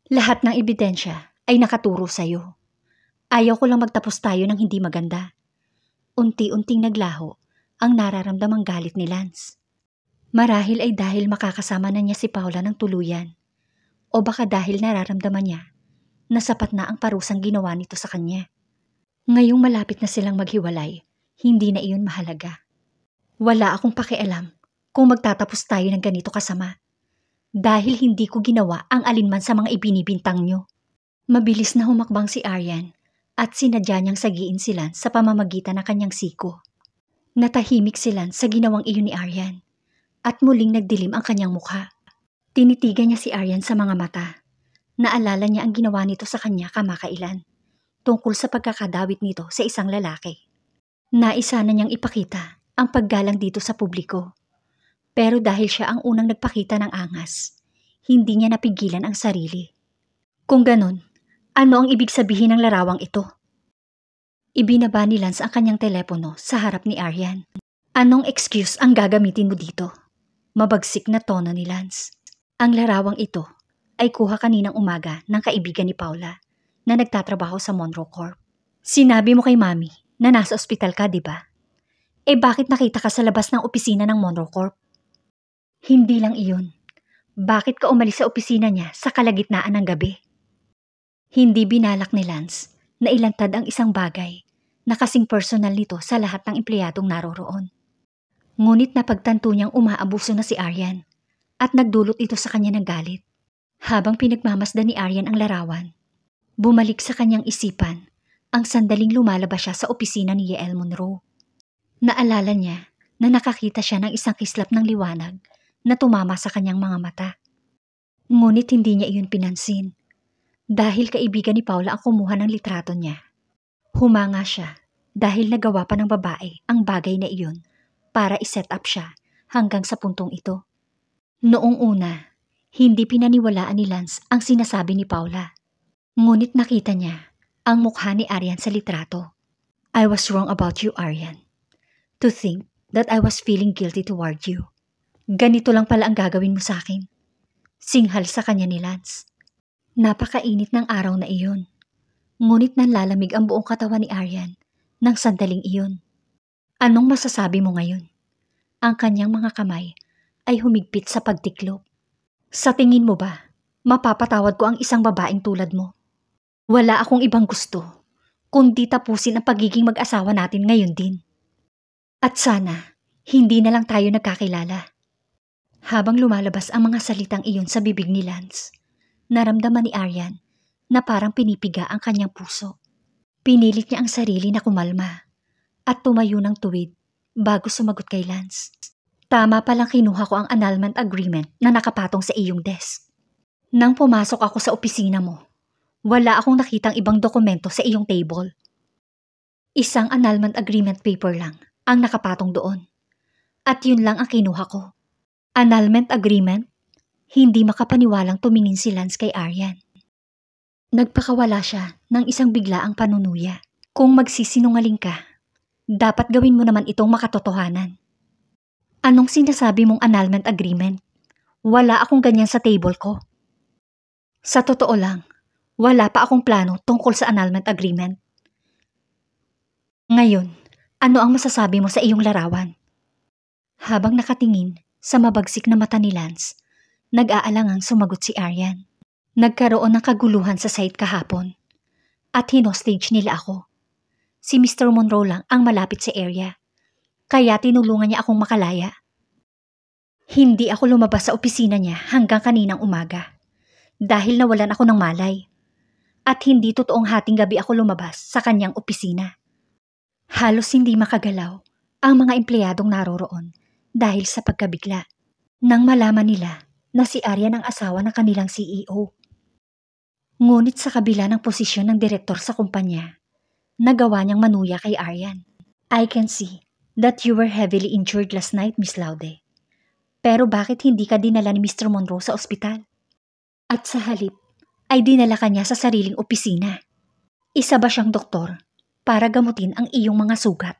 Lahat ng ebidensya ay nakaturo sa'yo. Ayaw ko lang magtapos tayo ng hindi maganda. Unti-unting naglaho ang nararamdamang galit ni Lance. Marahil ay dahil makakasama na niya si Paula ng tuluyan. O baka dahil nararamdaman niya na sapat na ang parusang ginawa nito sa kanya. Ngayong malapit na silang maghiwalay, hindi na iyon mahalaga. Wala akong pakialam kung magtatapos tayo ng ganito kasama. Dahil hindi ko ginawa ang alinman sa mga ibinibintang nyo. Mabilis na humakbang si Aryan at sinadya niyang sagiin si Lance sa pamamagitan ng kanyang siko. Natahimik si Lance sa ginawang iyon ni Aryan at muling nagdilim ang kanyang mukha. Tinitigan niya si Aryan sa mga mata. Naalala niya ang ginawa nito sa kanya kamakailan tungkol sa pagkakadawit nito sa isang lalaki. Naisa na niyang ipakita ang paggalang dito sa publiko. Pero dahil siya ang unang nagpakita ng angas, hindi niya napigilan ang sarili. Kung ganon, ano ang ibig sabihin ng larawang ito? Ibinaba ni Lance ang kanyang telepono sa harap ni Aryan. Anong excuse ang gagamitin mo dito? Mabagsik na tono ni Lance. Ang larawang ito ay kuha kaninang umaga ng kaibigan ni Paula na nagtatrabaho sa Monroe Corp. Sinabi mo kay Mami na nasa ospital ka, di ba? Bakit nakita ka sa labas ng opisina ng Monroe Corp? Hindi lang iyon. Bakit ka umalis sa opisina niya sa kalagitnaan ng gabi? Hindi binalak ni Lance na ilantad ang isang bagay na kasing personal nito sa lahat ng empleyadong naroroon. Ngunit napagtanto niyang umaabuso na si Aryan at nagdulot ito sa kanya ng galit. Habang pinagmamasdan ni Aryan ang larawan, bumalik sa kanyang isipan ang sandaling lumalabas siya sa opisina ni Yael Monroe. Naalala niya na nakakita siya ng isang kislap ng liwanag na tumama sa kanyang mga mata. Ngunit hindi niya iyon pinansin dahil kaibigan ni Paula ang kumuha ng litrato niya. Humanga siya dahil nagawa pa ng babae ang bagay na iyon para iset up siya hanggang sa puntong ito. Noong una, hindi pinaniwalaan ni Lance ang sinasabi ni Paula. Ngunit nakita niya ang mukha ni Aryan sa litrato. I was wrong about you, Aryan. To think that I was feeling guilty toward you. Ganito lang pala ang gagawin mo sa akin. Singhal sa kanya ni Lance. Napakainit ng araw na iyon. Ngunit nanlalamig ang buong katawan ni Aryan ng sandaling iyon. Anong masasabi mo ngayon? Ang kanyang mga kamay ay humigpit sa pagtiklop. Sa tingin mo ba, mapapatawad ko ang isang babaeng tulad mo? Wala akong ibang gusto, kundi tapusin ang pagiging mag-asawa natin ngayon din. At sana, hindi na lang tayo nagkakilala. Habang lumalabas ang mga salitang iyon sa bibig ni Lance, naramdaman ni Aryan na parang pinipiga ang kanyang puso. Pinilit niya ang sarili na kumalma at tumayo ng tuwid bago sumagot kay Lance. Tama palang kinuha ko ang annulment agreement na nakapatong sa iyong desk. Nang pumasok ako sa opisina mo, wala akong nakitang ibang dokumento sa iyong table. Isang annulment agreement paper lang ang nakapatong doon. At yun lang ang kinuha ko. Annulment agreement? Hindi makapaniwalang tumingin si Lance kay Aryan. Nagpakawala siya ng isang biglaang panunuya. Kung magsisinungaling ka, dapat gawin mo naman itong makatotohanan. Anong sinasabi mong annulment agreement? Wala akong ganyan sa table ko. Sa totoo lang, wala pa akong plano tungkol sa annulment agreement. Ngayon, ano ang masasabi mo sa iyong larawan? Habang nakatingin sa mabagsik na mata ni Lance, nag-aalangang sumagot si Aryan. Nagkaroon ng kaguluhan sa site kahapon at hinostage nila ako. Si Mr. Monroe lang ang malapit sa area, kaya tinulungan niya akong makalaya. Hindi ako lumabas sa opisina niya hanggang kaninang umaga dahil nawalan ako ng malay. At hindi totoong hating gabi ako lumabas sa kanyang opisina. Halos hindi makagalaw ang mga empleyadong naroroon dahil sa pagkabigla nang malaman nila na si Aryan ang asawa ng kanilang CEO. Ngunit sa kabila ng posisyon ng direktor sa kumpanya, nagawa niyang manuya kay Aryan. I can see that you were heavily injured last night, Miss Laude. Pero bakit hindi ka dinala ni Mr. Monroe sa ospital? At sa halip, ay dinala ka niya sa sariling opisina. Isa ba siyang doktor para gamutin ang iyong mga sugat?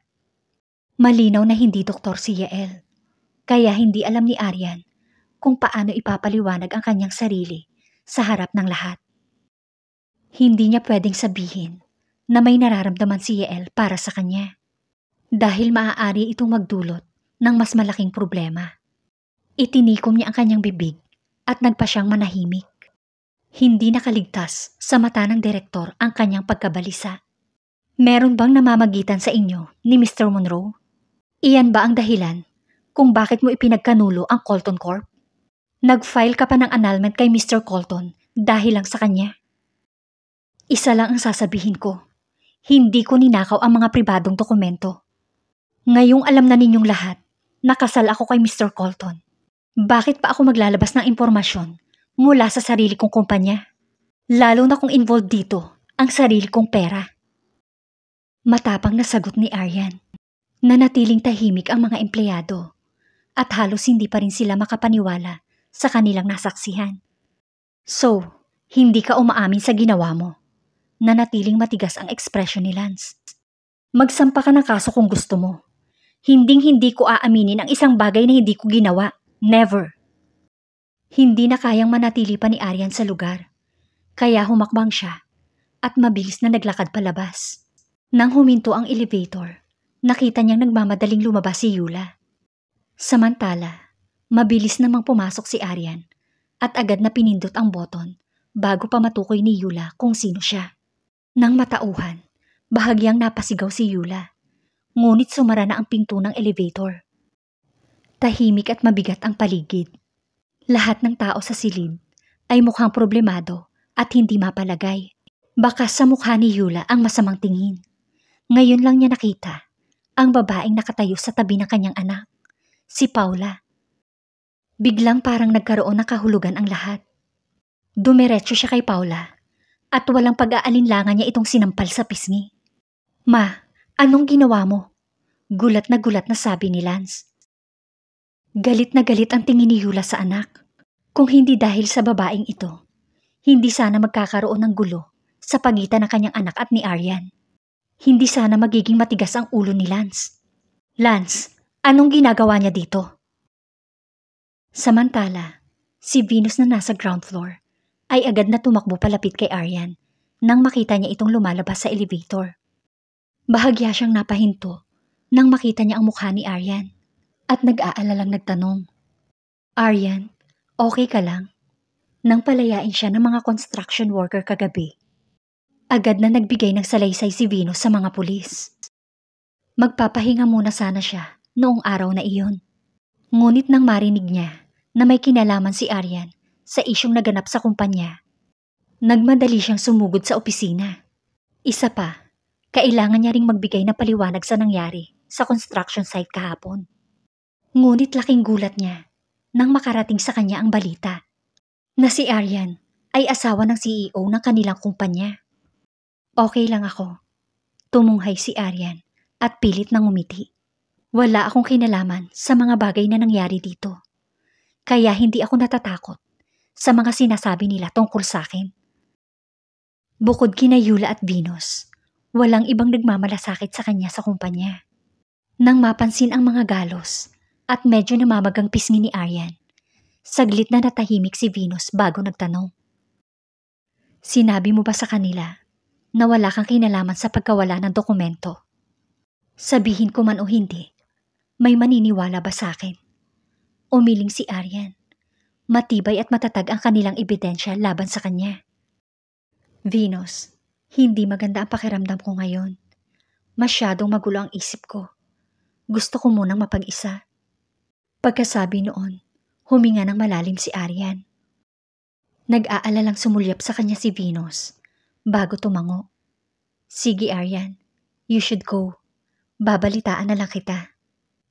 Malinaw na hindi doktor si Yael. Kaya hindi alam ni Aryan kung paano ipapaliwanag ang kanyang sarili sa harap ng lahat. Hindi niya pwedeng sabihin na may nararamdaman si Yael para sa kanya dahil maaari itong magdulot ng mas malaking problema. Itinikom niya ang kanyang bibig at nagpa siyang manahimik. Hindi nakaligtas sa mata ng direktor ang kanyang pagkabalisa. Meron bang namamagitan sa inyo ni Mr. Monroe? Iyan ba ang dahilan kung bakit mo ipinagkanulo ang Colton Corp? Nag-file ka pa ng annulment kay Mr. Colton dahil lang sa kanya? Isa lang ang sasabihin ko. Hindi ko ninakaw ang mga pribadong dokumento. Ngayong alam na ninyong lahat, nakasal ako kay Mr. Colton. Bakit pa ako maglalabas ng impormasyon mula sa sarili kong kumpanya? Lalo na kung involved dito ang sarili kong pera. Matapang na sagot ni Aryan. Nanatiling tahimik ang mga empleyado at halos hindi pa rin sila makapaniwala sa kanilang nasaksihan. So, hindi ka umaamin sa ginawa mo? Nanatiling matigas ang ekspresyon ni Lance. Magsampa ka ng kaso kung gusto mo. Hinding-hindi ko aaminin ang isang bagay na hindi ko ginawa. Never. Hindi na kayang manatili pa ni Aryan sa lugar. Kaya humakbang siya at mabilis na naglakad palabas. Nang huminto ang elevator, nakita niyang nagmamadaling lumabas si Yula. Samantala, mabilis namang pumasok si Aryan at agad na pinindot ang button bago pa matukoy ni Yula kung sino siya. Nang matauhan, bahagyang napasigaw si Yula. Ngunit sumara na ang pinto ng elevator. Tahimik at mabigat ang paligid. Lahat ng tao sa silid ay mukhang problemado at hindi mapalagay. Bakas sa mukha ni Yula ang masamang tingin. Ngayon lang niya nakita ang babaeng nakatayo sa tabi ng kanyang anak, si Paula. Biglang parang nagkaroon ng kahulugan ang lahat. Dumiretso siya kay Paula at walang pag-aalinlangan niya itong sinampal sa pisngi. Ma, anong ginawa mo? Gulat na sabi ni Lance. Galit na galit ang tingin ni Yula sa anak. Kung hindi dahil sa babaeng ito, hindi sana magkakaroon ng gulo sa pagitan ng kanyang anak at ni Aryan. Hindi sana magiging matigas ang ulo ni Lance. Lance, anong ginagawa niya dito? Samantala, si Venus na nasa ground floor ay agad na tumakbo palapit kay Aryan nang makita niya itong lumalabas sa elevator. Bahagya siyang napahinto nang makita niya ang mukha ni Aryan at nag-aalalang nagtanong, Aryan, okay ka lang? Nang palayain siya ng mga construction worker kagabi, agad na nagbigay ng salaysay si Venus sa mga pulis. Magpapahinga muna sana siya noong araw na iyon. Ngunit nang marinig niya na may kinalaman si Aryan sa isyong naganap sa kumpanya, nagmadali siyang sumugod sa opisina. Isa pa, kailangan niya ring magbigay na paliwanag sa nangyari sa construction site kahapon. Ngunit laking gulat niya nang makarating sa kanya ang balita na si Aryan ay asawa ng CEO ng kanilang kumpanya. Okay lang ako. Tumunghay si Aryan at pilit nang umiti. Wala akong kinalaman sa mga bagay na nangyari dito. Kaya hindi ako natatakot sa mga sinasabi nila tungkol sa akin. Bukod kina Yula at Venus, walang ibang nagmamalasakit sa kanya sa kumpanya. Nang mapansin ang mga galos at medyo namamagang pisngi ni Aryan, saglit na natahimik si Venus bago nagtanong. Sinabi mo ba sa kanila na wala kang kinalaman sa pagkawala ng dokumento? Sabihin ko man o hindi, may maniniwala ba sa akin? Umiling si Aryan. Matibay at matatag ang kanilang ebidensya laban sa kanya. Venus, hindi maganda ang pakiramdam ko ngayon. Masyadong magulo ang isip ko. Gusto ko munang mapag-isa. Pagkasabi noon, huminga ng malalim si Aryan. Nag-aalalang sumulyap sa kanya si Venus bago tumango. Sige Aryan, you should go. Babalitaan na lang kita.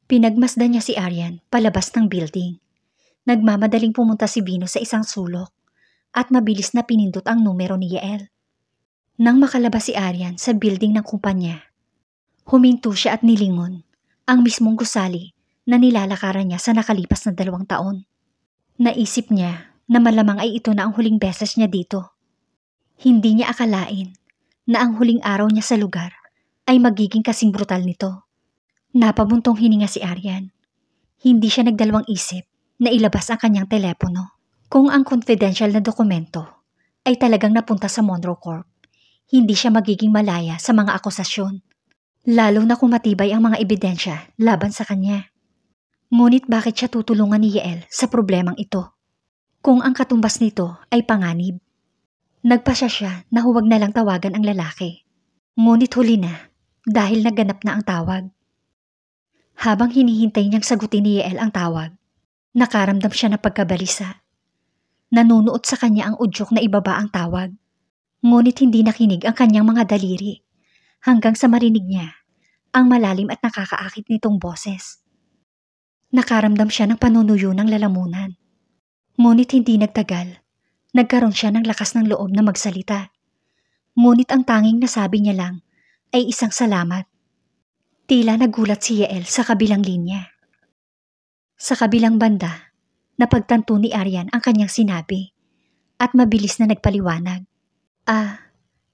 Pinagmasdan niya si Aryan palabas ng building. Nagmamadaling pumunta si Venus sa isang sulok at mabilis na pinindot ang numero ni Yael. Nang makalabas si Aryan sa building ng kumpanya, huminto siya at nilingon ang mismong gusali na nilalakaran niya sa nakalipas na 2 taon. Naisip niya na malamang ay ito na ang huling beses niya dito. Hindi niya akalain na ang huling araw niya sa lugar ay magiging kasing brutal nito. Napabuntong hininga si Aryan. Hindi siya nagdalawang isip na ilabas ang kanyang telepono. Kung ang confidential na dokumento ay talagang napunta sa Monroe Corp, hindi siya magiging malaya sa mga akusasyon, lalo na kung matibay ang mga ebidensya laban sa kanya. Ngunit bakit siya tutulungan ni Yael sa problemang ito? Kung ang katumbas nito ay panganib. Nagpasya siya na huwag na lang tawagan ang lalaki. Ngunit huli na dahil naganap na ang tawag. Habang hinihintay niyang sagutin ni Yael ang tawag, nakaramdam siya ng pagkabalisa. Nanunuot sa kanya ang udyok na ibaba ang tawag. Ngunit hindi nakinig ang kanyang mga daliri hanggang sa marinig niya ang malalim at nakakaakit nitong boses. Nakaramdam siya ng panunuyo ng lalamunan. Ngunit hindi nagtagal, nagkaroon siya ng lakas ng loob na magsalita. Ngunit ang tanging nasabi niya lang ay isang salamat. Tila nagulat si Yael sa kabilang linya. Sa kabilang banda, napagtanto ni Aryan ang kanyang sinabi at mabilis na nagpaliwanag.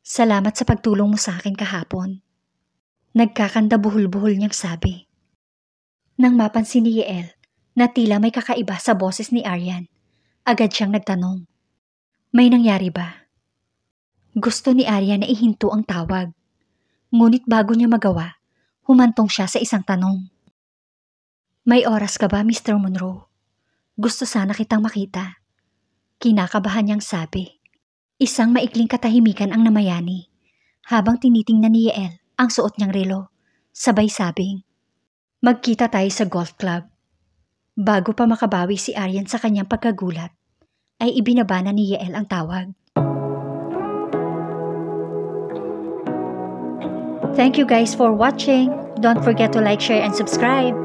Salamat sa pagtulong mo sa akin kahapon. Nagkakanda buhol-buhol niyang sabi. Nang mapansin ni Yael na tila may kakaiba sa boses ni Aryan, agad siyang nagtanong. May nangyari ba? Gusto ni Aryan na ihinto ang tawag. Ngunit bago niya magawa, humantong siya sa isang tanong. May oras ka ba, Mr. Monroe? Gusto sana kitang makita. Kinakabahan niyang sabi. Isang maikling katahimikan ang namayani habang tinitingnan ni Yael ang suot niyang relo. Sabay sabing, magkita tayo sa golf club. Bago pa makabawi si Aryan sa kanyang pagkagulat, ay ibinaba na ni Yael ang tawag. Thank you guys for watching. Don't forget to like, share, and subscribe.